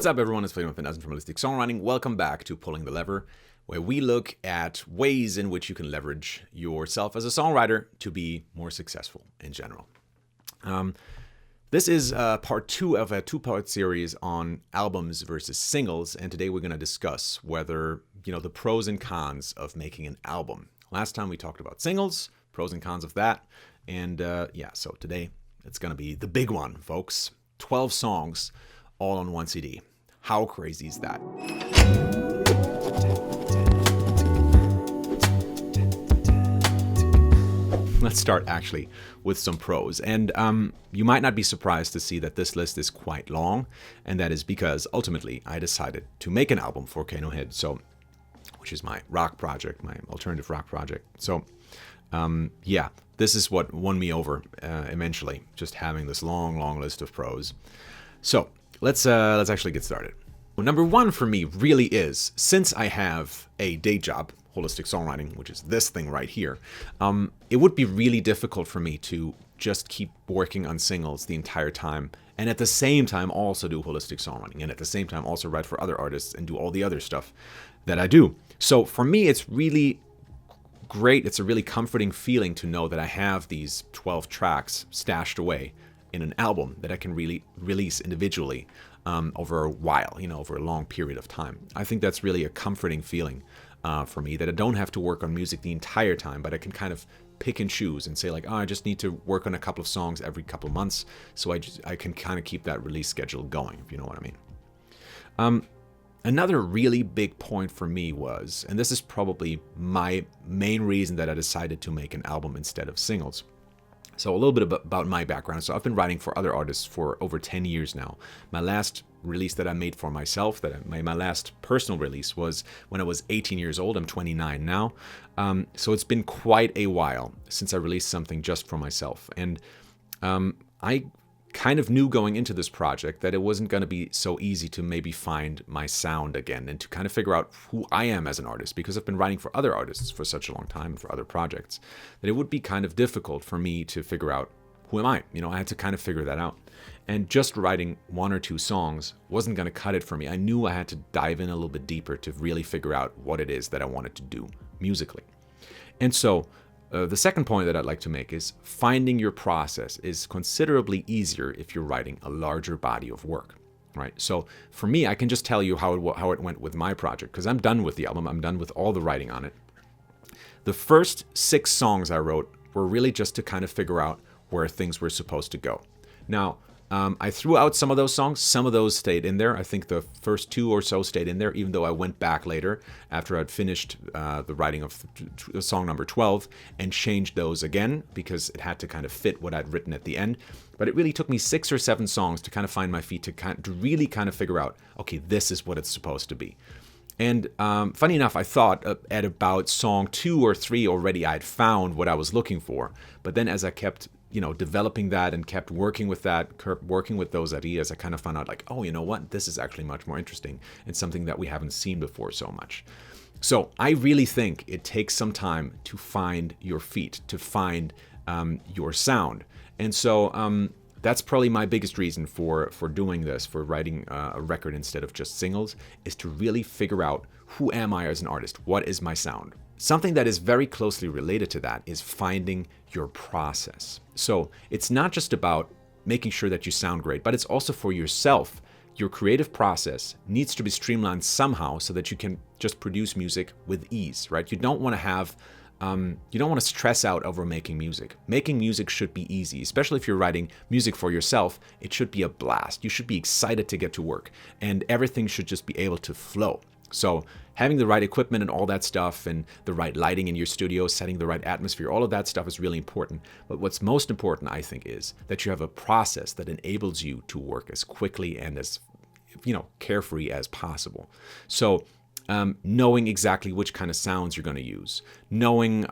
What's up, everyone? It's Friedemann Findeisen from Holistic Songwriting. Welcome back to Pulling the Lever, where we look at ways in which you can leverage yourself as a songwriter to be more successful in general. This is part 2 of a 2-part series on albums versus singles, and today we're going to discuss whether, the pros and cons of making an album. Last time we talked about singles, pros and cons of that, and so today it's going to be the big one, folks. 12 songs all on one CD. How crazy is that? Let's start actually with some pros. And you might not be surprised to see that this list is quite long. And that is because ultimately I decided to make an album for Kano Head, which is my rock project, my alternative rock project. So this is what won me over eventually, just having this long list of pros. So let's actually get started. Well, number one for me really is, since I have a day job, Holistic Songwriting, which is this thing right here, it would be really difficult for me to just keep working on singles the entire time and at the same time also do Holistic Songwriting and at the same time also write for other artists and do all the other stuff that I do. So for me, it's really great. It's a really comforting feeling to know that I have these 12 tracks stashed away in an album that I can really release individually over a while, over a long period of time. I think that's really a comforting feeling for me, that I don't have to work on music the entire time, but I can kind of pick and choose and say I just need to work on a couple of songs every couple of months, so I can kind of keep that release schedule going, if you know what I mean. Another really big point for me was, and this is probably my main reason that I decided to make an album instead of singles. So a little bit about my background. So I've been writing for other artists for over 10 years now. My last release that I made for myself, my last personal release, was when I was 18 years old. I'm 29 now. So it's been quite a while since I released something just for myself. And I kind of knew going into this project that it wasn't going to be so easy to maybe find my sound again and to kind of figure out who I am as an artist, because I've been writing for other artists for such a long time, for other projects, that it would be kind of difficult for me to figure out who am I. I had to kind of figure that out. And just writing 1 or 2 songs wasn't going to cut it for me. I knew I had to dive in a little bit deeper to really figure out what it is that I wanted to do musically. And so the second point that I'd like to make is finding your process is considerably easier if you're writing a larger body of work, right? So for me, I can just tell you how it went with my project, because I'm done with the album. I'm done with all the writing on it. The first 6 songs I wrote were really just to kind of figure out where things were supposed to go. Now, I threw out some of those songs. Some of those stayed in there. I think the first 2 or so stayed in there, even though I went back later after I'd finished the writing of song number 12 and changed those again because it had to kind of fit what I'd written at the end. But it really took me 6 or 7 songs to kind of find my feet, to really kind of figure out, okay, this is what it's supposed to be. And funny enough, I thought at about song 2 or 3 already I'd found what I was looking for. But then as I kept developing that and kept working with those ideas, I kind of found out oh, you know what? This is actually much more interesting and something that we haven't seen before so much. So I really think it takes some time to find your feet, to find your sound. And so that's probably my biggest reason for doing this, for writing a record instead of just singles, is to really figure out, who am I as an artist? What is my sound? Something that is very closely related to that is finding your process. So it's not just about making sure that you sound great, but it's also for yourself. Your creative process needs to be streamlined somehow so that you can just produce music with ease, right? You don't want to stress out over making music. Making music should be easy, especially if you're writing music for yourself. It should be a blast. You should be excited to get to work, and everything should just be able to flow. So having the right equipment and all that stuff, and the right lighting in your studio, setting the right atmosphere, all of that stuff is really important. But what's most important, I think, is that you have a process that enables you to work as quickly and as carefree as possible. So knowing exactly which kind of sounds you're going to use, knowing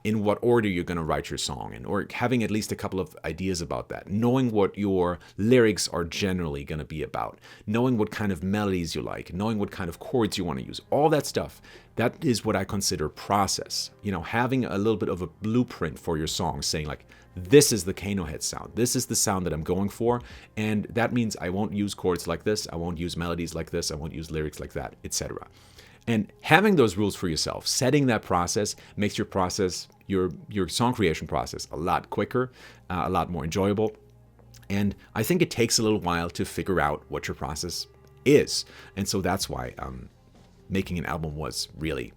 in what order you're going to write your song in, or having at least a couple of ideas about that, knowing what your lyrics are generally going to be about, knowing what kind of melodies you like, knowing what kind of chords you want to use, all that stuff, that is what I consider process. Having a little bit of a blueprint for your song, saying this is the Kano head sound. This is the sound that I'm going for. And that means I won't use chords like this. I won't use melodies like this. I won't use lyrics like that, etc. And having those rules for yourself, setting that process, makes your process, your song creation process, a lot quicker, a lot more enjoyable. And I think it takes a little while to figure out what your process is. And so that's why making an album was really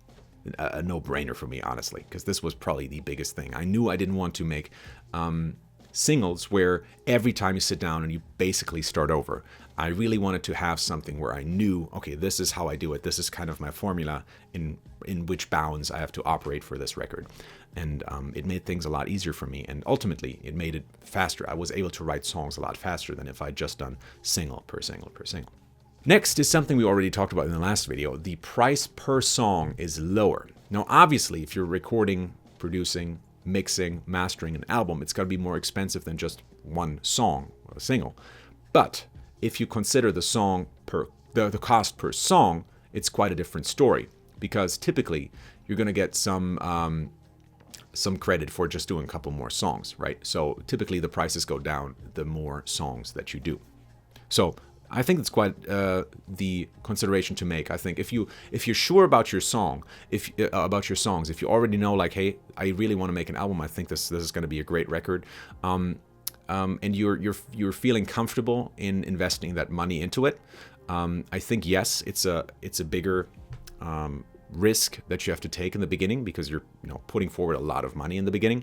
a no-brainer for me, honestly, because this was probably the biggest thing. I knew I didn't want to make singles where every time you sit down and you basically start over. I really wanted to have something where I knew, okay, this is how I do it. This is kind of my formula in which bounds I have to operate for this record. And it made things a lot easier for me. And ultimately, it made it faster. I was able to write songs a lot faster than if I'd just done single per single per single. Next is something we already talked about in the last video. The price per song is lower. Now, obviously, if you're recording, producing, mixing, mastering an album, it's got to be more expensive than just one song, a single. But if you consider the cost per song, it's quite a different story, because typically you're going to get some credit for just doing a couple more songs, right? So typically the prices go down the more songs that you do. So I think it's quite the consideration to make. I think if you're sure about your songs, if you already know, like, hey, I really want to make an album, I think this is going to be a great record, and you're feeling comfortable in investing that money into it, I think yes, it's a bigger risk that you have to take in the beginning, because you're putting forward a lot of money in the beginning,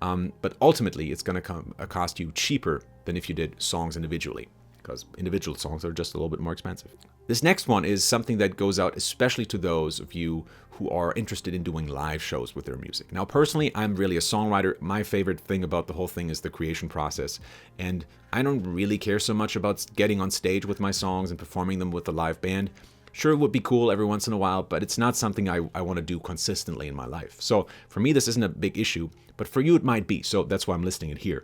but ultimately it's going to cost you cheaper than if you did songs individually, because individual songs are just a little bit more expensive. This next one is something that goes out especially to those of you who are interested in doing live shows with their music. Now, personally, I'm really a songwriter. My favorite thing about the whole thing is the creation process, and I don't really care so much about getting on stage with my songs and performing them with a live band. Sure, it would be cool every once in a while, but it's not something I want to do consistently in my life. So for me, this isn't a big issue, but for you it might be, so that's why I'm listing it here.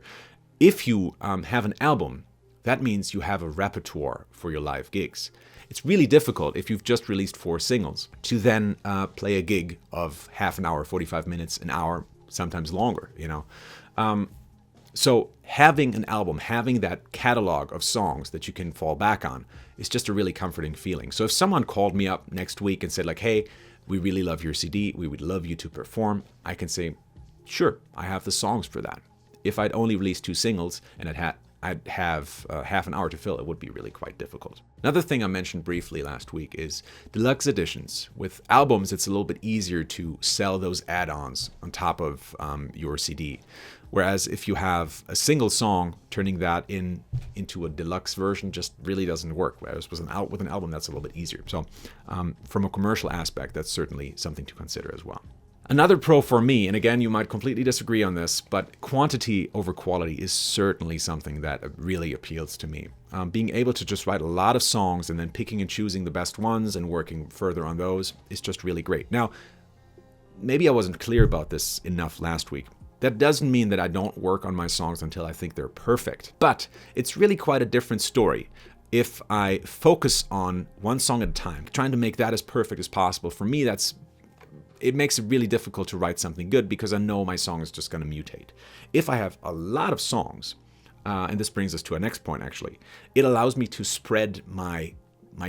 If you have an album, that means you have a repertoire for your live gigs. It's really difficult if you've just released 4 singles to then play a gig of half an hour, 45 minutes, an hour, sometimes longer, So having an album, having that catalog of songs that you can fall back on is just a really comforting feeling. So if someone called me up next week and said, like, hey, we really love your CD, we would love you to perform, I can say, sure, I have the songs for that. If I'd only released 2 singles and I'd have half an hour to fill, it would be really quite difficult. Another thing I mentioned briefly last week is deluxe editions. With albums, it's a little bit easier to sell those add-ons on top of your CD. Whereas if you have a single song, turning that into a deluxe version just really doesn't work. Whereas with an album, that's a little bit easier. So from a commercial aspect, that's certainly something to consider as well. Another pro for me, and again, you might completely disagree on this, but quantity over quality is certainly something that really appeals to me. Being able to just write a lot of songs and then picking and choosing the best ones and working further on those is just really great. Now, maybe I wasn't clear about this enough last week. That doesn't mean that I don't work on my songs until I think they're perfect, but it's really quite a different story if I focus on one song at a time, trying to make that as perfect as possible. For me, it makes it really difficult to write something good because I know my song is just going to mutate. If I have a lot of songs, and this brings us to our next point actually, it allows me to spread my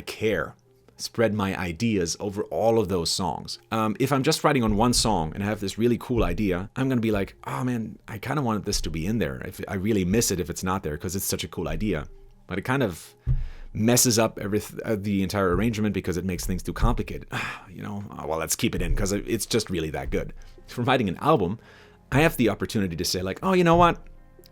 care, spread my ideas over all of those songs. If I'm just writing on one song and I have this really cool idea, I'm going to be like, oh man, I kind of wanted this to be in there. I really miss it if it's not there because it's such a cool idea. But it kind of messes up the entire arrangement because it makes things too complicated. Well, let's keep it in because it's just really that good. For writing an album, I have the opportunity to say like, oh, you know what?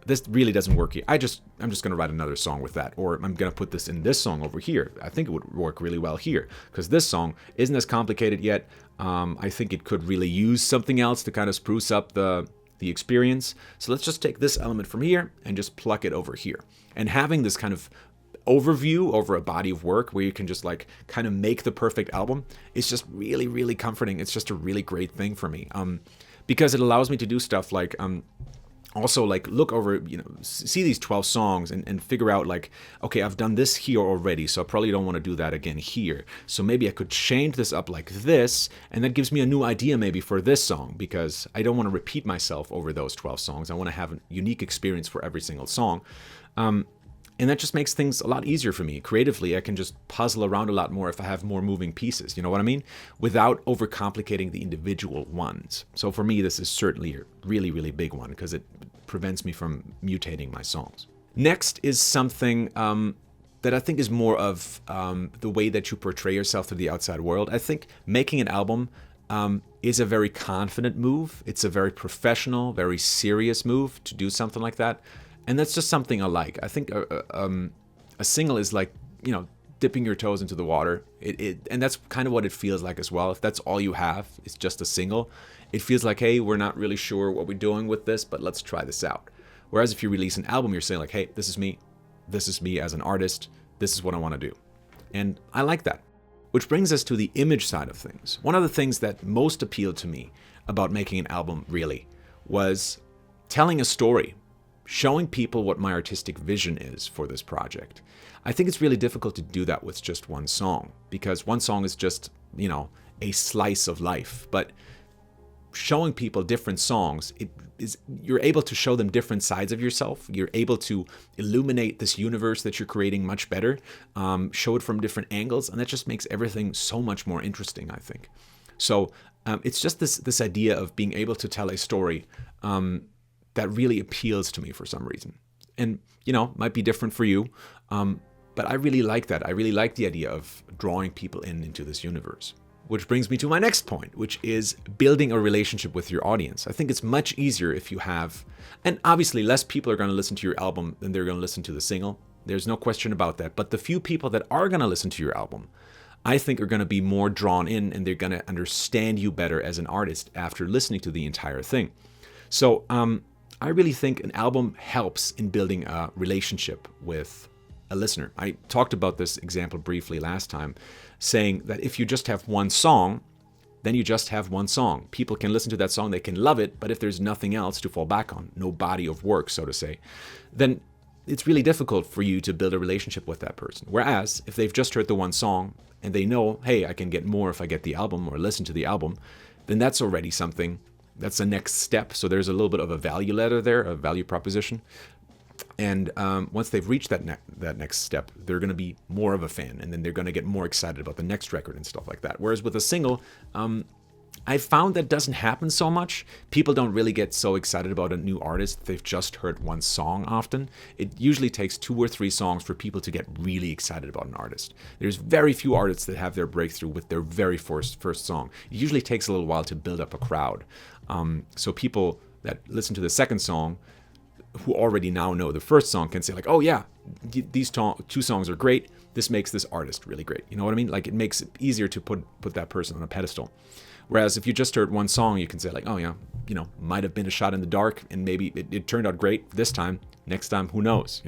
This really doesn't work here. I'm just going to write another song with that. Or I'm going to put this in this song over here. I think it would work really well here because this song isn't as complicated yet. I think it could really use something else to kind of spruce up the experience. So let's just take this element from here and just pluck it over here. And having this kind of overview over a body of work where you can just like kind of make the perfect album is just really, really comforting. It's just a really great thing for me because it allows me to do stuff like also like look over, see these 12 songs and figure out like, okay, I've done this here already, so I probably don't want to do that again here. So maybe I could change this up like this, and that gives me a new idea maybe for this song, because I don't want to repeat myself over those 12 songs. I want to have a unique experience for every single song. And that just makes things a lot easier for me. Creatively, I can just puzzle around a lot more if I have more moving pieces, you know what I mean? Without overcomplicating the individual ones. So for me, this is certainly a really, really big one because it prevents me from mutating my songs. Next is something that I think is more of the way that you portray yourself to the outside world. I think making an album is a very confident move. It's a very professional, very serious move to do something like that. And that's just something I like. I think a single is like, dipping your toes into the water. And that's kind of what it feels like as well. If that's all you have, it's just a single, it feels like, hey, we're not really sure what we're doing with this, but let's try this out. Whereas if you release an album, you're saying like, hey, this is me as an artist. This is what I want to do. And I like that. Which brings us to the image side of things. One of the things that most appealed to me about making an album really was telling a story, showing people what my artistic vision is for this project. I think it's really difficult to do that with just one song, because one song is just, a slice of life. But showing people different songs, you're able to show them different sides of yourself. You're able to illuminate this universe that you're creating much better, show it from different angles, and that just makes everything so much more interesting, I think. So it's just this idea of being able to tell a story that really appeals to me for some reason. And, might be different for you, but I really like that. I really like the idea of drawing people into this universe. Which brings me to my next point, which is building a relationship with your audience. I think it's much easier if you have, and obviously less people are going to listen to your album than they're going to listen to the single. There's no question about that. But the few people that are going to listen to your album, I think are going to be more drawn in, and they're going to understand you better as an artist after listening to the entire thing. So I really think an album helps in building a relationship with a listener. I talked about this example briefly last time, saying that if you just have one song, then you just have one song. People can listen to that song, they can love it, but if there's nothing else to fall back on, no body of work, so to say, then it's really difficult for you to build a relationship with that person. Whereas if they've just heard the one song and they know, hey, I can get more if I get the album or listen to the album, then that's already something. That's the next step. So there's a little bit of a value ladder there, a value proposition. And once they've reached that next step, they're going to be more of a fan, and then they're going to get more excited about the next record and stuff like that. Whereas with a single, I found that doesn't happen so much. People don't really get so excited about a new artist if they've just heard one song often. It usually takes 2 or 3 songs for people to get really excited about an artist. There's very few artists that have their breakthrough with their very first song. It usually takes a little while to build up a crowd. So people that listen to the second song, who already now know the first song, can say like, oh yeah, these 2 songs are great. This makes this artist really great. You know what I mean? Like, it makes it easier to put that person on a pedestal. Whereas if you just heard one song, you can say like, oh yeah, might have been a shot in the dark, and maybe it turned out great this time. Next time, who knows?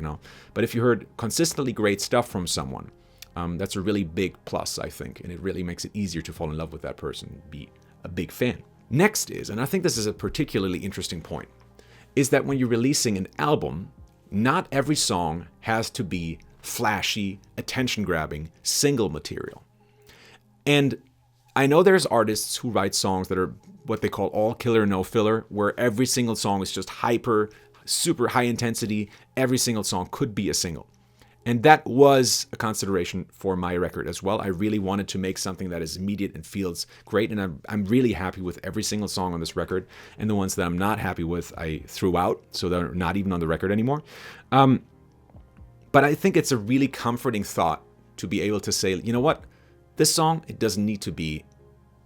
But if you heard consistently great stuff from someone, that's a really big plus, I think, and it really makes it easier to fall in love with that person and be a big fan. Next is, and I think this is a particularly interesting point, is that when you're releasing an album, not every song has to be flashy, attention-grabbing, single material. And I know there's artists who write songs that are what they call all killer, no filler, where every single song is just super high intensity. Every single song could be a single. And that was a consideration for my record as well. I really wanted to make something that is immediate and feels great. And I'm really happy with every single song on this record. And the ones that I'm not happy with, I threw out. So they're not even on the record anymore. But I think it's a really comforting thought to be able to say, you know what? This song, it doesn't need to be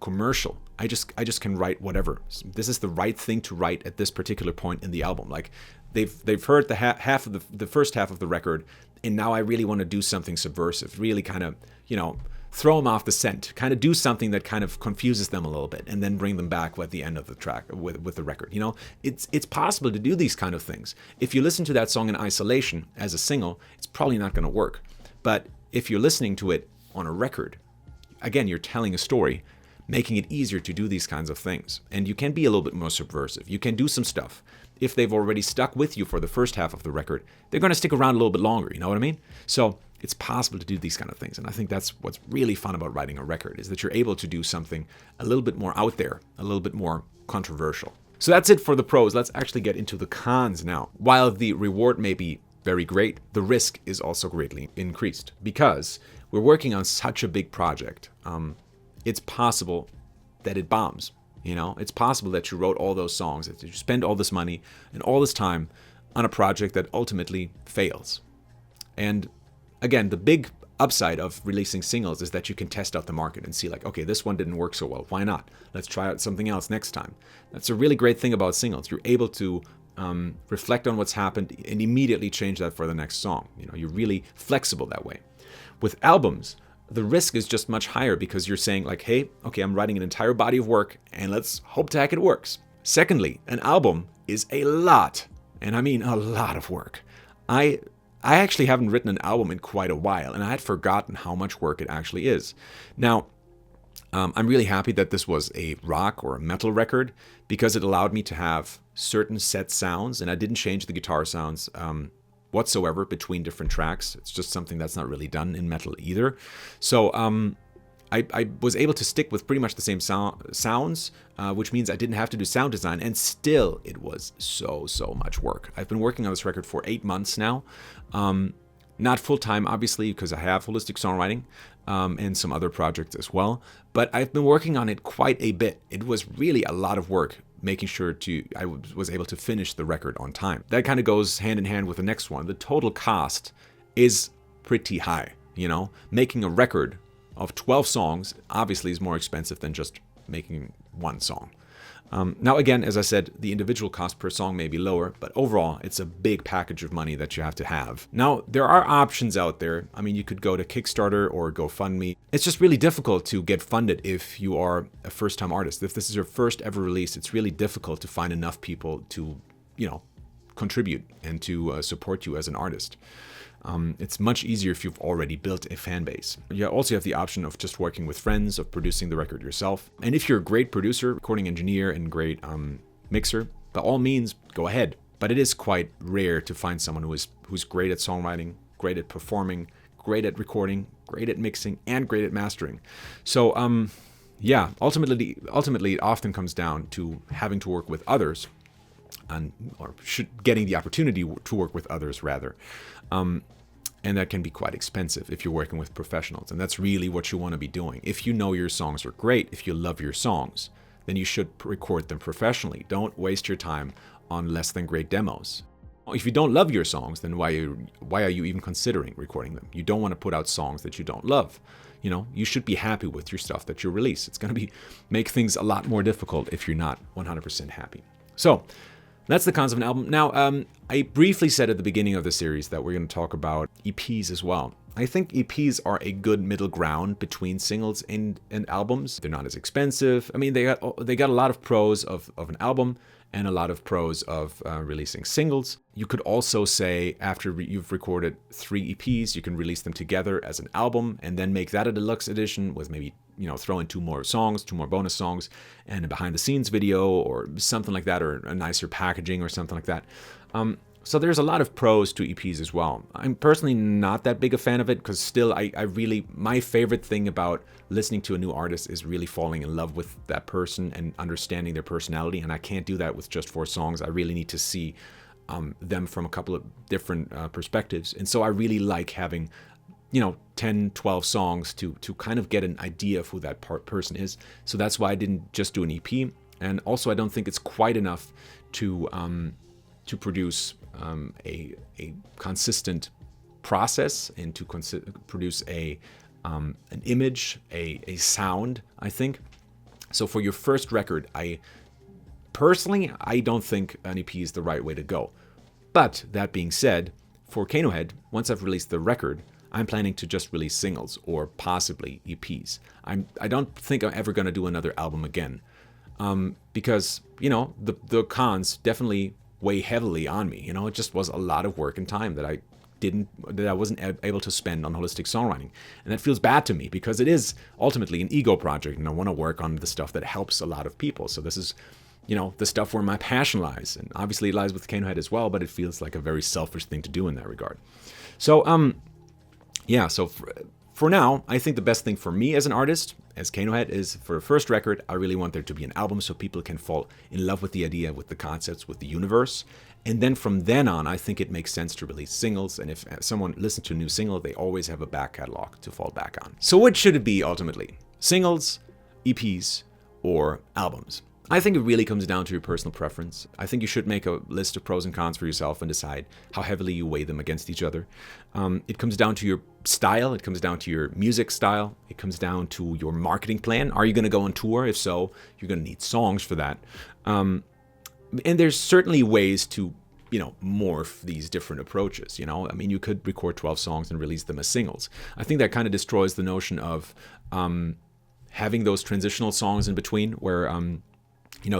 commercial. I just can write whatever. This is the right thing to write at this particular point in the album. Like, they've heard the first half of the record, and now I really want to do something subversive, really kind of, throw them off the scent, kind of do something that kind of confuses them a little bit, and then bring them back at the end of the track with the record. It's possible to do these kind of things. If you listen to that song in isolation as a single, it's probably not going to work. But if you're listening to it on a record, again, you're telling a story, making it easier to do these kinds of things. And you can be a little bit more subversive. You can do some stuff. if they've already stuck with you for the first half of the record, they're going to stick around a little bit longer, you know what I mean? So it's possible to do these kind of things. And I think that's what's really fun about writing a record, is that you're able to do something a little bit more out there, a little bit more controversial. So that's it for the pros. Let's actually get into the cons now. While the reward may be very great, the risk is also greatly increased because we're working on such a big project. It's possible that it bombs. You know, it's possible that you wrote all those songs, that you spend all this money and all this time on a project that ultimately fails. And again, the big upside of releasing singles is that you can test out the market and see like, okay, this one didn't work so well. Why not? Let's try out something else next time. That's a really great thing about singles. You're able to reflect on what's happened and immediately change that for the next song. You know, you're really flexible that way. With albums, the risk is just much higher because you're saying like, hey, okay, I'm writing an entire body of work and let's hope to heck it works. Secondly, an album is a lot, and I mean a lot of work. I actually haven't written an album in quite a while, and I had forgotten how much work it actually is. Now, I'm really happy that this was a rock or a metal record because it allowed me to have certain set sounds, and I didn't change the guitar sounds whatsoever between different tracks. It's just something that's not really done in metal either. So I was able to stick with pretty much the same sounds, which means I didn't have to do sound design, and still it was so much work. I've been working on this record for 8 months now. Not full-time, obviously, because I have Holistic Songwriting and some other projects as well, but I've been working on it quite a bit. It was really a lot of work making sure I was able to finish the record on time. That kind of goes hand in hand with the next one. The total cost is pretty high, you know? Making a record of 12 songs obviously is more expensive than just making one song. Now again, as I said, the individual cost per song may be lower, but overall it's a big package of money that you have to have. Now, there are options out there. I mean, you could go to Kickstarter or GoFundMe. It's just really difficult to get funded if you are a first-time artist. If this is your first ever release, it's really difficult to find enough people to, you know, contribute and to support you as an artist. It's much easier if you've already built a fan base. You also have the option of just working with friends, of producing the record yourself. And if you're a great producer, recording engineer, and great mixer, by all means, go ahead. But it is quite rare to find someone who's great at songwriting, great at performing, great at recording, great at mixing, and great at mastering. So yeah, ultimately it often comes down to having to work with others, getting the opportunity to work with others rather. And that can be quite expensive if you're working with professionals. And that's really what you want to be doing. If you know your songs are great, if you love your songs, then you should record them professionally. Don't waste your time on less than great demos. If you don't love your songs, then why are you even considering recording them? You don't want to put out songs that you don't love. You know, you should be happy with your stuff that you release. It's going to make things a lot more difficult if you're not 100% happy. So that's the cons of an album. Now, I briefly said at the beginning of the series that we're going to talk about EPs as well. I think EPs are a good middle ground between singles and albums. They're not as expensive. I mean, they got a lot of pros of an album and a lot of pros of releasing singles. You could also say after you've recorded 3 EPs, you can release them together as an album and then make that a deluxe edition with maybe, you know, throw in 2 more songs, 2 more bonus songs, and a behind the scenes video or something like that, or a nicer packaging or something like that. So there's a lot of pros to EPs as well. I'm personally not that big a fan of it because still my favorite thing about listening to a new artist is really falling in love with that person and understanding their personality. And I can't do that with just 4 songs. I really need to see them from a couple of different perspectives. And so I really like having, you know, 10, 12 songs to kind of get an idea of who that person is. So that's why I didn't just do an EP. And also I don't think it's quite enough to produce a consistent process and to produce an image, a sound, I think. So for your first record, I don't think an EP is the right way to go. But that being said, for Kano Head, once I've released the record, I'm planning to just release singles or possibly EPs. I don't think I'm ever going to do another album again because, you know, the cons definitely weigh heavily on me. You know, it just was a lot of work and time that I wasn't able to spend on holistic songwriting. And that feels bad to me because it is ultimately an ego project and I want to work on the stuff that helps a lot of people. So this is, the stuff where my passion lies. And obviously it lies with Kano Head as well, but it feels like a very selfish thing to do in that regard. So, yeah, so for now, I think the best thing for me as an artist, as Kano Head, is for a first record, I really want there to be an album so people can fall in love with the idea, with the concepts, with the universe. And then from then on, I think it makes sense to release singles. And if someone listens to a new single, they always have a back catalog to fall back on. So what should it be ultimately? Singles, EPs, or albums? I think it really comes down to your personal preference. I think you should make a list of pros and cons for yourself and decide how heavily you weigh them against each other. It comes down to your style. It comes down to your music style. It comes down to your marketing plan. Are you going to go on tour? If so, you're going to need songs for that. And there's certainly ways to, morph these different approaches. I mean, you could record 12 songs and release them as singles. I think that kind of destroys the notion of having those transitional songs in between where,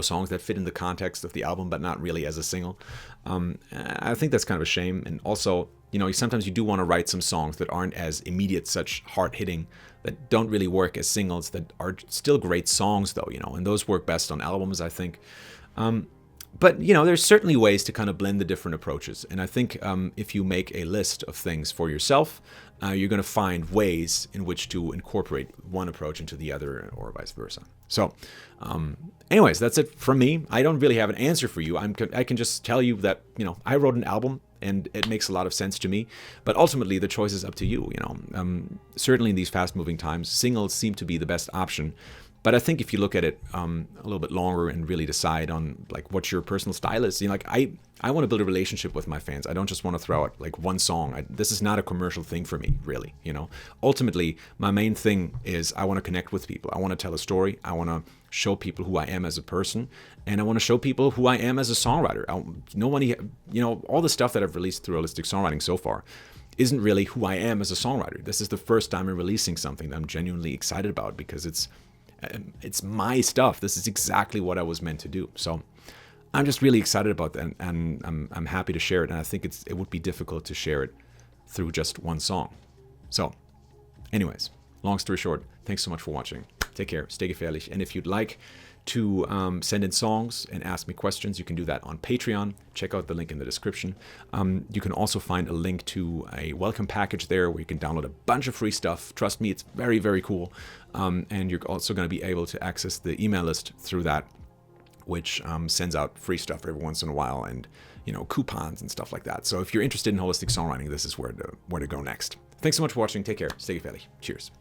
songs that fit in the context of the album, but not really as a single. I think that's kind of a shame. And also, sometimes you do want to write some songs that aren't as immediate, such hard-hitting, that don't really work as singles, that are still great songs, though, and those work best on albums, I think. But, there's certainly ways to kind of blend the different approaches. And I think if you make a list of things for yourself, you're going to find ways in which to incorporate one approach into the other or vice versa. So, anyways, that's it from me. I don't really have an answer for you. I can just tell you that, I wrote an album and it makes a lot of sense to me. But ultimately, the choice is up to you. Certainly in these fast-moving times, singles seem to be the best option. But I think if you look at it a little bit longer and really decide on like what your personal style is, I want to build a relationship with my fans. I don't just want to throw out like one song. This is not a commercial thing for me, really. Ultimately, my main thing is I want to connect with people. I want to tell a story. I want to show people who I am as a person, and I want to show people who I am as a songwriter. All the stuff that I've released through Holistic Songwriting so far isn't really who I am as a songwriter. This is the first time I'm releasing something that I'm genuinely excited about because it's my stuff. This is exactly what I was meant to do. So I'm just really excited about that, and I'm happy to share it. And I think it would be difficult to share it through just one song. So anyways, long story short, thanks so much for watching. Take care, stay gefährlich. And if you'd like to send in songs and ask me questions, you can do that on Patreon. Check out the link in the description. You can also find a link to a welcome package there where you can download a bunch of free stuff. Trust me, it's very, very cool. And you're also going to be able to access the email list through that, which sends out free stuff every once in a while and, coupons and stuff like that. So if you're interested in holistic songwriting, this is where to go next. Thanks so much for watching. Take care. Stay gefährlich. Cheers.